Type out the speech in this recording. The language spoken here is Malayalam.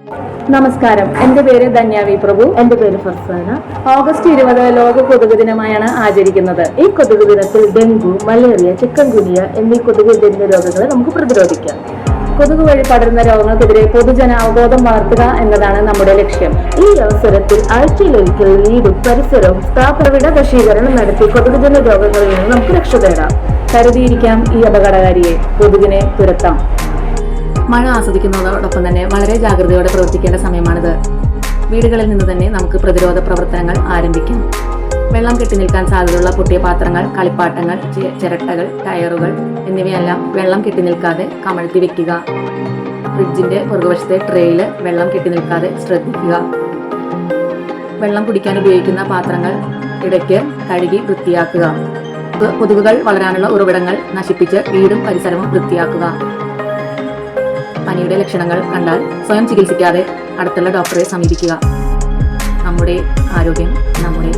നമസ്കാരം, എൻ്റെ പേര് ധന്യ വി പ്രഭു. എൻ്റെ പേര് ഫർസാന. ഓഗസ്റ്റ് 20 ലോക കൊതുക് ദിനമായാണ് ആചരിക്കുന്നത്. ഈ കൊതുക് ദിനത്തിൽ ഡെങ്കു, മലേറിയ, ചിക്കൻ ഗുനിയ എന്നീ കൊതുകുജന്യ രോഗങ്ങളെ നമുക്ക് പ്രതിരോധിക്കാം. കൊതുക് വഴി പടരുന്ന രോഗങ്ങൾക്കെതിരെ പൊതുജന അവബോധം വളർത്തുക എന്നതാണ് നമ്മുടെ ലക്ഷ്യം. ഈ അവസരത്തിൽ ആഴ്ചയിലൊരിക്കൽ വീടും പരിസരവും സ്ഥാപനവിട വശീകരണം നടത്തി കൊതുകുജന്യ രോഗങ്ങളിൽ നിന്ന് നമുക്ക് രക്ഷ തേടാം. കരുതിയിരിക്കാം ഈ അപകടകാരിയെ, കൊതുകിനെ തുരത്താം. മഴ ആസ്വദിക്കുന്നതോടൊപ്പം തന്നെ വളരെ ജാഗ്രതയോടെ പ്രവർത്തിക്കേണ്ട സമയമാണിത്. വീടുകളിൽ നിന്ന് തന്നെ നമുക്ക് പ്രതിരോധ പ്രവർത്തനങ്ങൾ ആരംഭിക്കാം. വെള്ളം കെട്ടി നിൽക്കാൻ സാധ്യതയുള്ള പൊട്ടിയ പാത്രങ്ങൾ, കളിപ്പാട്ടങ്ങൾ, ചിരട്ടകൾ, ടയറുകൾ എന്നിവയെല്ലാം വെള്ളം കെട്ടി നിൽക്കാതെ കമഴ്ത്തി വെക്കുക. ഫ്രിഡ്ജിന്റെ പുറകുവശത്തെ ട്രേയിൽ വെള്ളം കെട്ടി നിൽക്കാതെ ശ്രദ്ധിക്കുക. വെള്ളം കുടിക്കാൻ ഉപയോഗിക്കുന്ന പാത്രങ്ങൾ ഇടയ്ക്ക് കഴുകി വൃത്തിയാക്കുക. കൊതുകുകൾ വളരാനുള്ള ഉറവിടങ്ങൾ നശിപ്പിച്ച് വീടും പരിസരവും വൃത്തിയാക്കുക. പനിയുടെ ലക്ഷണങ്ങൾ കണ്ടാൽ സ്വയം ചികിത്സിക്കാതെ അടുത്തുള്ള ഡോക്ടറെ സമീപിക്കുക. നമ്മുടെ ആരോഗ്യം നമ്മുടെ